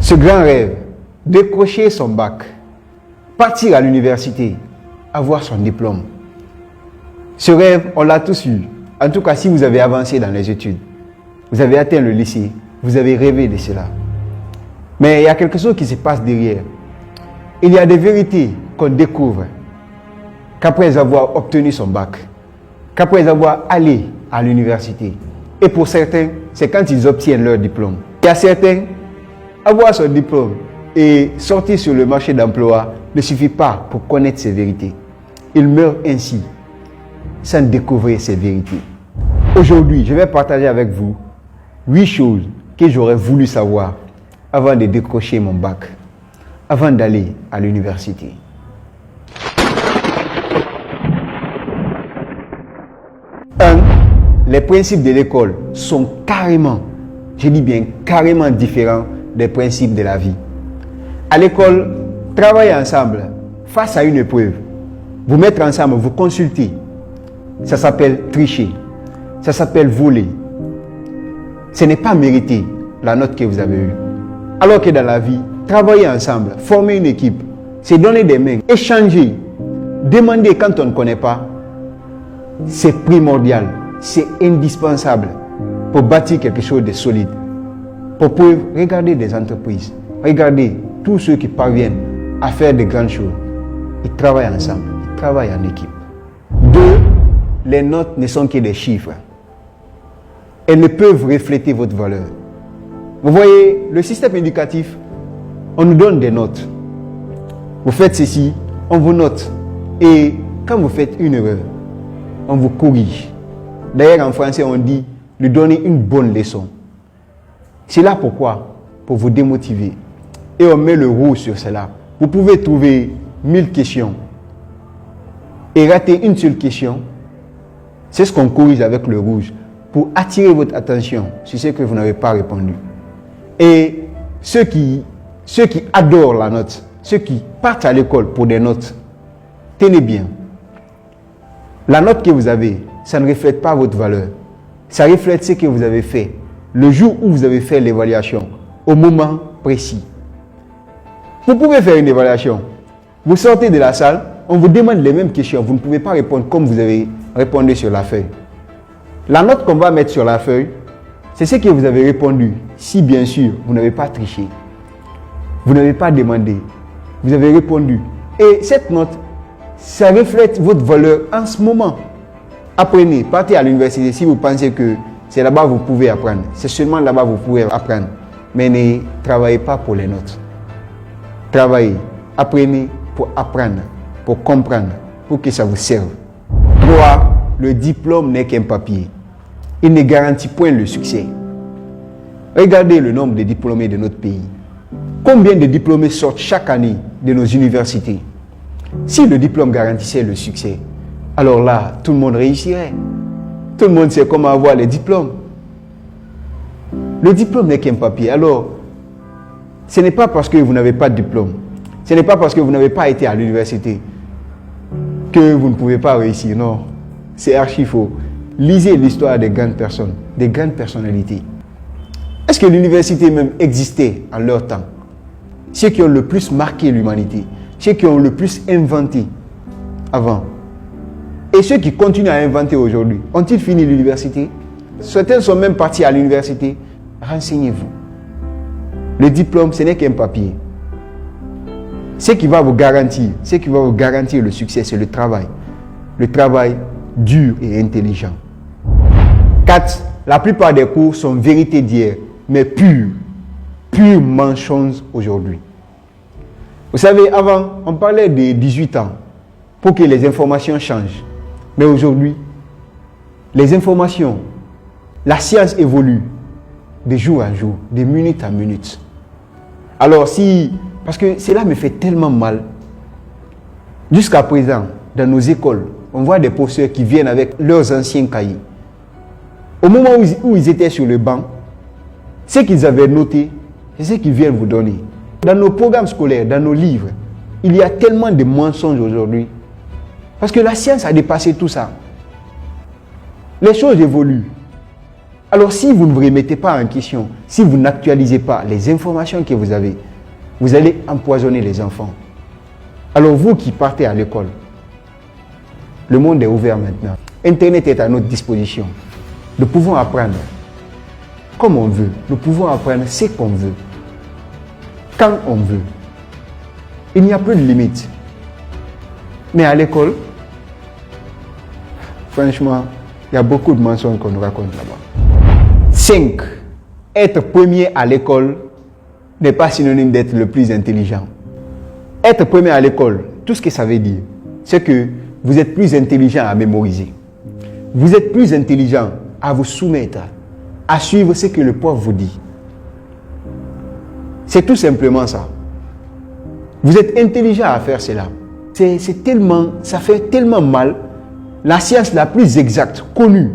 Ce grand rêve, décrocher son bac, partir à l'université, avoir son diplôme. Ce rêve, on l'a tous eu. En tout cas, si vous avez avancé dans les études, vous avez atteint le lycée, vous avez rêvé de cela. Mais il y a quelque chose qui se passe derrière. Il y a des vérités qu'on découvre qu'après avoir obtenu son bac, qu'après avoir allé à l'université. Et pour certains, c'est quand ils obtiennent leur diplôme. Il y a certains, avoir son diplôme et sortir sur le marché d'emploi ne suffit pas pour connaître ces vérités. Ils meurent ainsi, sans découvrir ces vérités. Aujourd'hui, je vais partager avec vous 8 choses que j'aurais voulu savoir avant de décrocher mon bac, avant d'aller à l'université. Les principes de l'école sont carrément, je dis bien carrément différents des principes de la vie. À l'école, travailler ensemble face à une épreuve, vous mettre ensemble, vous consulter, ça s'appelle tricher, ça s'appelle voler. Ce n'est pas mériter la note que vous avez eue. Alors que dans la vie, travailler ensemble, former une équipe, c'est donner des mains, échanger, demander quand on ne connaît pas, c'est primordial. C'est indispensable pour bâtir quelque chose de solide. Pour pouvoir regarder des entreprises, regarder tous ceux qui parviennent à faire de grandes choses. Ils travaillent ensemble, ils travaillent en équipe. 2, les notes ne sont que des chiffres. Elles ne peuvent refléter votre valeur. Vous voyez, le système éducatif, on nous donne des notes. Vous faites ceci, on vous note. Et quand vous faites une erreur, on vous corrige. D'ailleurs, en français, on dit lui donner une bonne leçon. C'est là pourquoi? Pour vous démotiver. Et on met le rouge sur cela. Vous pouvez trouver 1000 questions et rater une seule question. C'est ce qu'on corrige avec le rouge pour attirer votre attention sur ce que vous n'avez pas répondu. Et ceux qui adorent la note, ceux qui partent à l'école pour des notes, tenez bien. La note que vous avez, ça ne reflète pas votre valeur. Ça reflète ce que vous avez fait le jour où vous avez fait l'évaluation, au moment précis. Vous pouvez faire une évaluation. Vous sortez de la salle, on vous demande les mêmes questions. Vous ne pouvez pas répondre comme vous avez répondu sur la feuille. La note qu'on va mettre sur la feuille, c'est ce que vous avez répondu. Si bien sûr, vous n'avez pas triché. Vous n'avez pas demandé. Vous avez répondu. Et cette note, ça reflète votre valeur en ce moment. Apprenez, partez à l'université si vous pensez que c'est là-bas que vous pouvez apprendre. C'est seulement là-bas que vous pouvez apprendre. Mais ne travaillez pas pour les notes. Travaillez, apprenez pour apprendre, pour comprendre, pour que ça vous serve. 3. Le diplôme n'est qu'un papier. Il ne garantit point le succès. Regardez le nombre de diplômés de notre pays. Combien de diplômés sortent chaque année de nos universités? Si le diplôme garantissait le succès, alors là, tout le monde réussirait. Tout le monde sait comment avoir les diplômes. Le diplôme n'est qu'un papier. Alors, ce n'est pas parce que vous n'avez pas de diplôme, ce n'est pas parce que vous n'avez pas été à l'université que vous ne pouvez pas réussir. Non, c'est archi faux. Lisez l'histoire des grandes personnes, des grandes personnalités. Est-ce que l'université même existait en leur temps? Ceux qui ont le plus marqué l'humanité, ceux qui ont le plus inventé avant. Et ceux qui continuent à inventer aujourd'hui, ont-ils fini l'université? Certains sont même partis à l'université. Renseignez-vous. Le diplôme, ce n'est qu'un papier. Ce qui va vous garantir le succès, c'est le travail. Le travail dur et intelligent. 4. La plupart des cours sont vérité d'hier, mais pure mensonge aujourd'hui. Vous savez, avant, on parlait de 18 ans pour que les informations changent. Mais aujourd'hui, les informations, la science évolue de jour à jour, de minute à minute. Alors parce que cela me fait tellement mal. Jusqu'à présent, dans nos écoles, on voit des professeurs qui viennent avec leurs anciens cahiers. Au moment où ils étaient sur le banc, ce qu'ils avaient noté, c'est ce qu'ils viennent vous donner. Dans nos programmes scolaires, dans nos livres, il y a tellement de mensonges aujourd'hui. Parce que la science a dépassé tout ça. Les choses évoluent. Alors si vous ne vous remettez pas en question, si vous n'actualisez pas les informations que vous avez, vous allez empoisonner les enfants. Alors vous qui partez à l'école, le monde est ouvert maintenant. Internet est à notre disposition. Nous pouvons apprendre comme on veut. Nous pouvons apprendre ce qu'on veut, quand on veut. Il n'y a plus de limite. Mais à l'école, franchement, il y a beaucoup de mensonges qu'on nous raconte là-bas. 5. Être premier à l'école n'est pas synonyme d'être le plus intelligent. Être premier à l'école, tout ce que ça veut dire, c'est que vous êtes plus intelligent à mémoriser. Vous êtes plus intelligent à vous soumettre, à suivre ce que le prof vous dit. C'est tout simplement ça. Vous êtes intelligent à faire cela. Ça fait tellement mal. La science la plus exacte, connue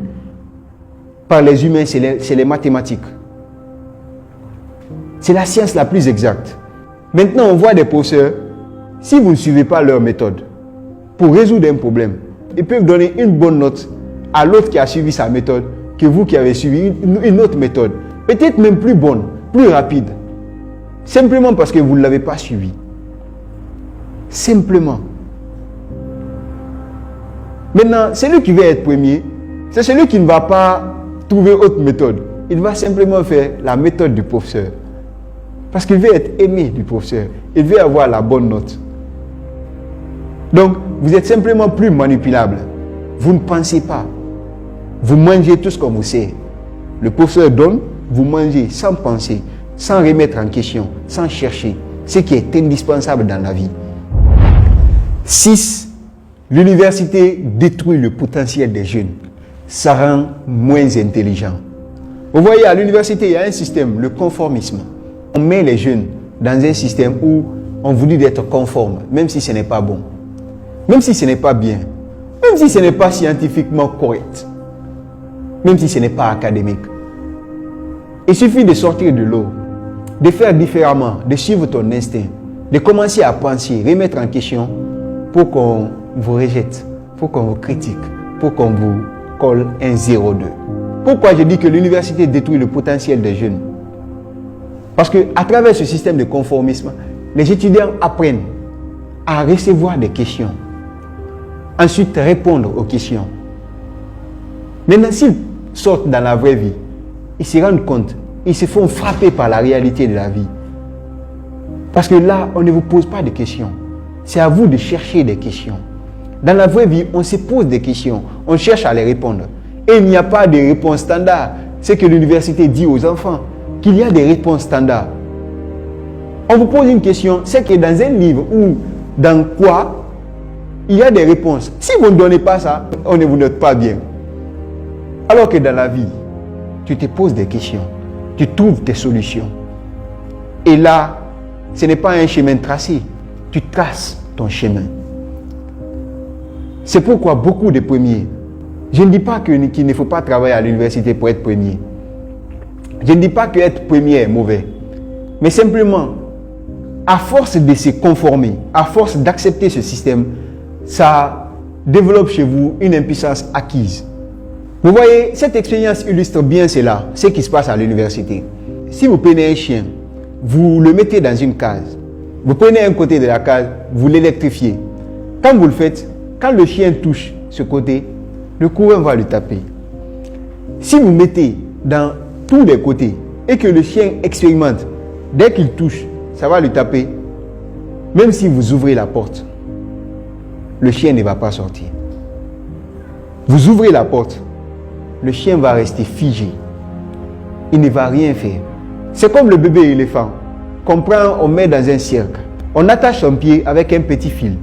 par les humains, c'est les mathématiques. C'est la science la plus exacte. Maintenant, on voit des professeurs, si vous ne suivez pas leur méthode, pour résoudre un problème, ils peuvent donner une bonne note à l'autre qui a suivi sa méthode que vous qui avez suivi une autre méthode. Peut-être même plus bonne, plus rapide. Simplement parce que vous ne l'avez pas suivi. Simplement. Maintenant, celui qui veut être premier, c'est celui qui ne va pas trouver autre méthode. Il va simplement faire la méthode du professeur. Parce qu'il veut être aimé du professeur. Il veut avoir la bonne note. Donc, vous êtes simplement plus manipulable. Vous ne pensez pas. Vous mangez tout ce qu'on vous sait. Le professeur donne, vous mangez sans penser, sans remettre en question, sans chercher ce qui est indispensable dans la vie. 6. L'université détruit le potentiel des jeunes. Ça rend moins intelligents. Vous voyez, à l'université, il y a un système, le conformisme. On met les jeunes dans un système où on vous dit d'être conforme, même si ce n'est pas bon, même si ce n'est pas bien, même si ce n'est pas scientifiquement correct, même si ce n'est pas académique. Il suffit de sortir de l'eau, de faire différemment, de suivre ton instinct, de commencer à penser, remettre en question pour qu'on vous rejette, pour qu'on vous critique, pour qu'on vous colle un 0,2. Pourquoi je dis que l'université détruit le potentiel des jeunes? Parce qu'à travers ce système de conformisme, les étudiants apprennent à recevoir des questions, ensuite répondre aux questions. Maintenant, s'ils sortent dans la vraie vie, ils se rendent compte, ils se font frapper par la réalité de la vie. Parce que là, on ne vous pose pas de questions. C'est à vous de chercher des questions. Dans la vraie vie, on se pose des questions, on cherche à les répondre. Et il n'y a pas de réponse standard. C'est que l'université dit aux enfants qu'il y a des réponses standards. On vous pose une question, c'est que dans un livre ou dans quoi, il y a des réponses. Si vous ne donnez pas ça, on ne vous note pas bien. Alors que dans la vie, tu te poses des questions, tu trouves des solutions. Et là, ce n'est pas un chemin tracé, tu traces ton chemin. C'est pourquoi beaucoup de premiers, je ne dis pas qu'il ne faut pas travailler à l'université pour être premier. Je ne dis pas que être premier est mauvais. Mais simplement, à force de se conformer, à force d'accepter ce système, ça développe chez vous une impuissance acquise. Vous voyez, cette expérience illustre bien cela, ce qui se passe à l'université. Si vous prenez un chien, vous le mettez dans une case. Vous prenez un côté de la case, vous l'électrifiez. Quand vous le faites, quand le chien touche ce côté, le courant va le taper. Si vous mettez dans tous les côtés et que le chien expérimente, dès qu'il touche, ça va le taper. Même si vous ouvrez la porte, le chien ne va pas sortir. Vous ouvrez la porte, le chien va rester figé. Il ne va rien faire. C'est comme le bébé éléphant qu'on prend, on met dans un cercle. On attache son pied avec un petit fil.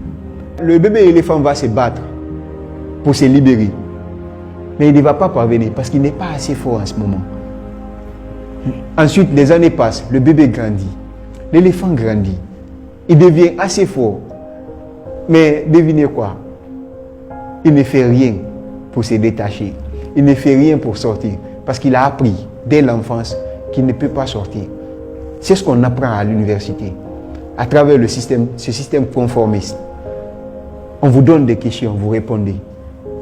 Le bébé éléphant va se battre pour se libérer. Mais il ne va pas parvenir parce qu'il n'est pas assez fort en ce moment. Ensuite, les années passent, le bébé grandit. L'éléphant grandit. Il devient assez fort. Mais devinez quoi? Il ne fait rien pour se détacher. Il ne fait rien pour sortir. Parce qu'il a appris dès l'enfance qu'il ne peut pas sortir. C'est ce qu'on apprend à l'université. À travers ce système conformiste. On vous donne des questions, vous répondez.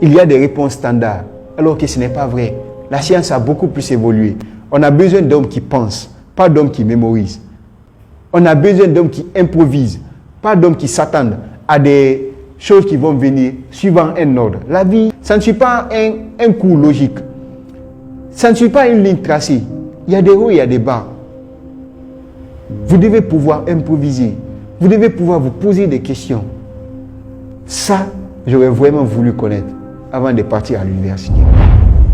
Il y a des réponses standards, alors que ce n'est pas vrai. la science a beaucoup plus évolué. On a besoin d'hommes qui pensent, pas d'hommes qui mémorisent. On a besoin d'hommes qui improvisent, pas d'hommes qui s'attendent à des choses qui vont venir suivant un ordre. La vie, ça ne suit pas un cours logique. Ça ne suit pas une ligne tracée. Il y a des hauts, il y a des bas. Vous devez pouvoir improviser. Vous devez pouvoir vous poser des questions. Ça, j'aurais vraiment voulu connaître avant de partir à l'université.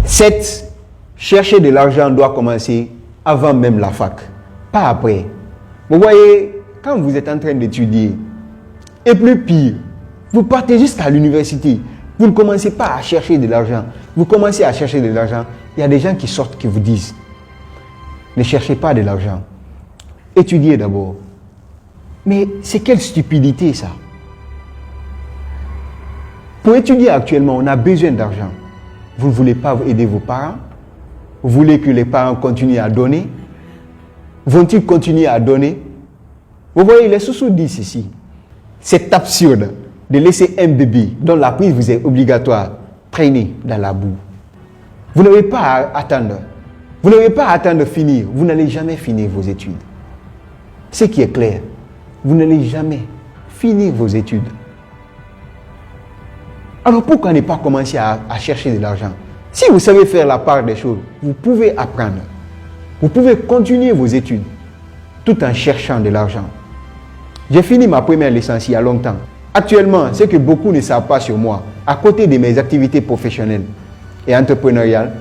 7. Chercher de l'argent doit commencer avant même la fac, pas après. Vous voyez, quand vous êtes en train d'étudier, et plus pire, vous partez jusqu'à l'université, vous ne commencez pas à chercher de l'argent. Vous commencez à chercher de l'argent. Il y a des gens qui sortent qui vous disent, ne cherchez pas de l'argent. Étudiez d'abord. Mais c'est quelle stupidité ça? Pour étudier actuellement, on a besoin d'argent. Vous ne voulez pas aider vos parents? Vous voulez que les parents continuent à donner? Vont-ils continuer à donner? Vous voyez, les sous disent ceci. C'est absurde de laisser un bébé dont la prise vous est obligatoire traîner dans la boue. Vous n'avez pas à attendre. Vous n'avez pas à attendre de finir. Vous n'allez jamais finir vos études. Ce qui est clair, vous n'allez jamais finir vos études. Alors pourquoi ne pas commencer à chercher de l'argent? Si vous savez faire la part des choses, vous pouvez apprendre. Vous pouvez continuer vos études tout en cherchant de l'argent. J'ai fini ma première licence il y a longtemps. Actuellement, ce que beaucoup ne savent pas sur moi, à côté de mes activités professionnelles et entrepreneuriales,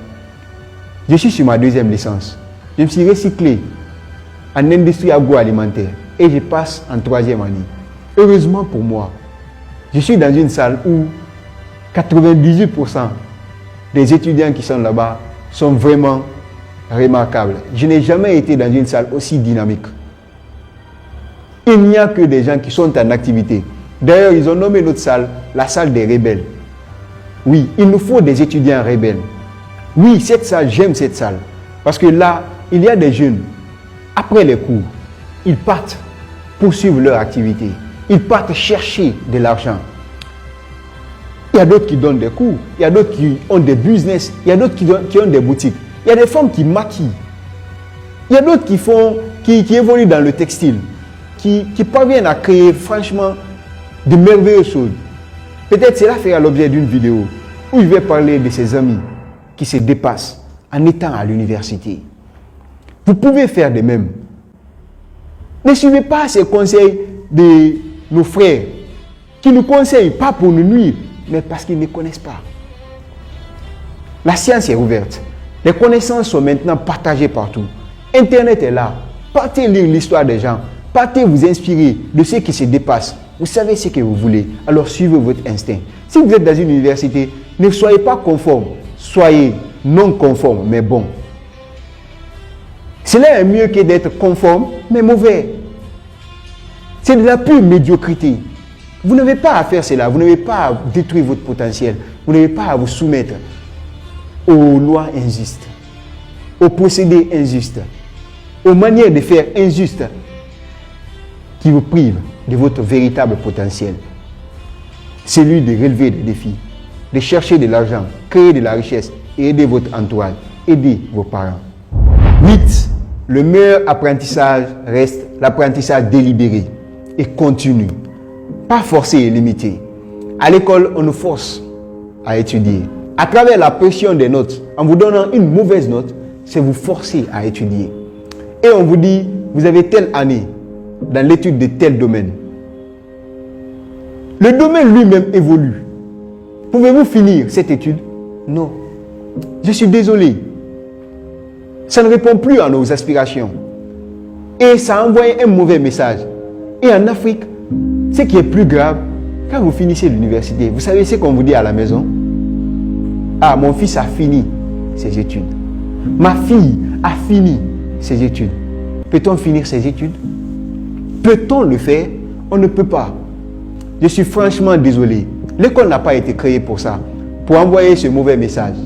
je suis sur ma deuxième licence. Je me suis recyclé en industrie agroalimentaire et je passe en troisième année. Heureusement pour moi, je suis dans une salle où 98% des étudiants qui sont là-bas sont vraiment remarquables. Je n'ai jamais été dans une salle aussi dynamique. Il n'y a que des gens qui sont en activité. D'ailleurs, ils ont nommé notre salle la salle des rebelles. Oui, il nous faut des étudiants rebelles. Oui, cette salle, j'aime cette salle. Parce que là, il y a des jeunes, après les cours, ils partent poursuivre leur activité. Ils partent chercher de l'argent. Il y a d'autres qui donnent des cours. Il y a d'autres qui ont des business. Il y a d'autres qui ont des boutiques. Il y a des femmes qui maquillent. Il y a d'autres qui évoluent dans le textile. Qui parviennent à créer franchement de merveilleuses choses. Peut-être cela fera l'objet d'une vidéo où je vais parler de ses amis qui se dépassent en étant à l'université. Vous pouvez faire de même. Ne suivez pas ces conseils de nos frères qui nous conseillent pas pour nous nuire, mais parce qu'ils ne connaissent pas. La science est ouverte. Les connaissances sont maintenant partagées partout. Internet est là. Partez lire l'histoire des gens. Partez vous inspirer de ceux qui se dépassent. Vous savez ce que vous voulez. Alors suivez votre instinct. Si vous êtes dans une université, ne soyez pas conforme. Soyez non conforme, mais bon. Cela est mieux que d'être conforme, mais mauvais. C'est de la pure médiocrité. Vous n'avez pas à faire cela. Vous n'avez pas à détruire votre potentiel. Vous n'avez pas à vous soumettre aux lois injustes, aux procédés injustes, aux manières de faire injustes qui vous privent de votre véritable potentiel. Celui de relever des défis, de chercher de l'argent, créer de la richesse et aider votre entourage, aider vos parents. 8. Le meilleur apprentissage reste l'apprentissage délibéré et continu, pas forcé et limité. À l'école, on nous force à étudier. À travers la pression des notes, en vous donnant une mauvaise note, c'est vous forcer à étudier. Et on vous dit, vous avez telle année dans l'étude de tel domaine. Le domaine lui-même évolue. Pouvez-vous finir cette étude? Non. Je suis désolé. Ça ne répond plus à nos aspirations. Et ça envoie un mauvais message. Et en Afrique, ce qui est plus grave, quand vous finissez l'université, vous savez ce qu'on vous dit à la maison? Ah, mon fils a fini ses études. Ma fille a fini ses études. Peut-on finir ses études? Peut-on le faire? On ne peut pas. Je suis franchement désolé. L'école n'a pas été créée pour ça, pour envoyer ce mauvais message.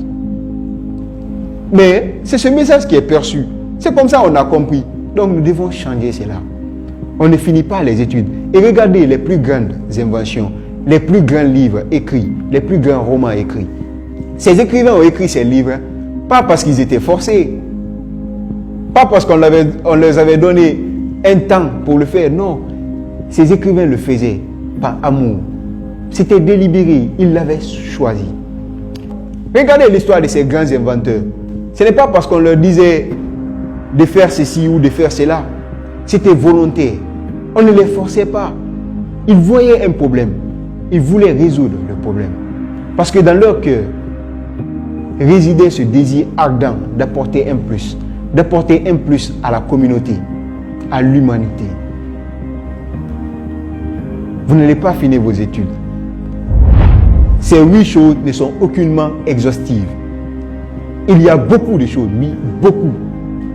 Mais c'est ce message qui est perçu. C'est comme ça qu'on a compris. Donc nous devons changer cela. On ne finit pas les études. Et regardez les plus grandes inventions, les plus grands livres écrits, les plus grands romans écrits. Ces écrivains ont écrit ces livres Pas parce qu'ils étaient forcés. Pas parce qu'on leur avait donné un temps pour le faire. Non. Ces écrivains le faisaient par amour. C'était délibéré. Ils l'avaient choisi. Regardez l'histoire de ces grands inventeurs. Ce n'est pas parce qu'on leur disait de faire ceci ou de faire cela. C'était volontaire. On ne les forçait pas. Ils voyaient un problème. Ils voulaient résoudre le problème. Parce que dans leur cœur résidait ce désir ardent d'apporter un plus. D'apporter un plus à la communauté, à l'humanité. Vous n'allez pas finir vos études. Ces 8 choses ne sont aucunement exhaustives. Il y a beaucoup de choses, oui, beaucoup,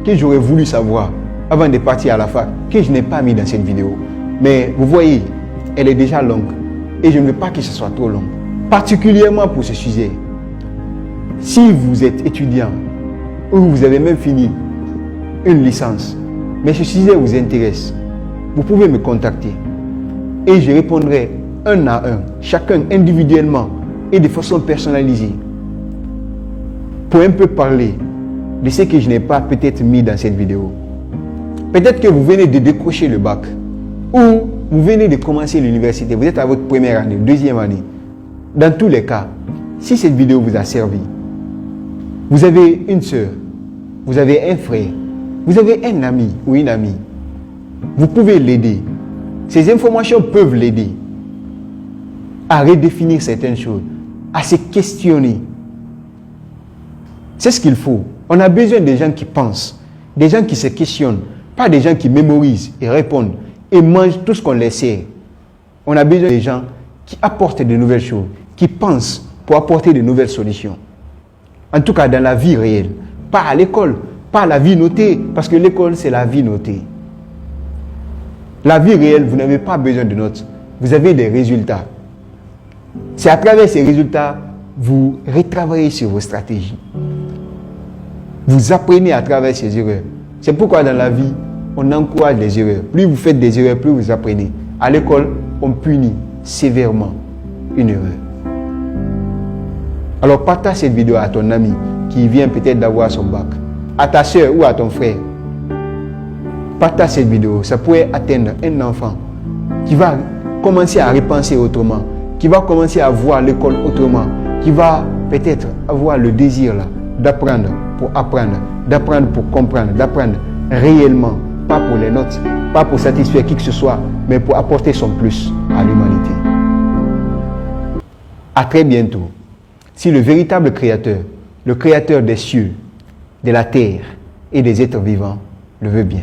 que j'aurais voulu savoir avant de partir à la fac, que je n'ai pas mis dans cette vidéo. Mais vous voyez, elle est déjà longue et je ne veux pas que ce soit trop long. Particulièrement pour ce sujet. Si vous êtes étudiant ou vous avez même fini une licence, mais ce sujet vous intéresse, vous pouvez me contacter et je répondrai un à un, chacun individuellement et de façon personnalisée, pour un peu parler de ce que je n'ai pas peut-être mis dans cette vidéo. Peut-être que vous venez de décrocher le bac ou vous venez de commencer l'université, vous êtes à votre première année, deuxième année. Dans tous les cas, si cette vidéo vous a servi, vous avez une soeur, vous avez un frère, vous avez un ami ou une amie, vous pouvez l'aider. Ces informations peuvent l'aider à redéfinir certaines choses, à se questionner. C'est ce qu'il faut. On a besoin des gens qui pensent, des gens qui se questionnent, pas des gens qui mémorisent et répondent et mangent tout ce qu'on leur sert. On a besoin des gens qui apportent de nouvelles choses, qui pensent pour apporter de nouvelles solutions. En tout cas, dans la vie réelle, pas à l'école, pas à la vie notée, parce que l'école, c'est la vie notée. La vie réelle, vous n'avez pas besoin de notes, vous avez des résultats. C'est à travers ces résultats, vous retravaillez sur vos stratégies. Vous apprenez à travers ces erreurs. C'est pourquoi dans la vie, on encourage les erreurs. Plus vous faites des erreurs, plus vous apprenez. À l'école, on punit sévèrement une erreur. Alors partage cette vidéo à ton ami qui vient peut-être d'avoir son bac, à ta soeur ou à ton frère. Partage cette vidéo, ça pourrait atteindre un enfant qui va commencer à repenser autrement, qui va commencer à voir l'école autrement, qui va peut-être avoir le désir là d'apprendre pour apprendre, d'apprendre pour comprendre, d'apprendre réellement, pas pour les notes, pas pour satisfaire qui que ce soit, mais pour apporter son plus à l'humanité. À très bientôt. Si le véritable créateur, le créateur des cieux, de la terre et des êtres vivants, le veut bien.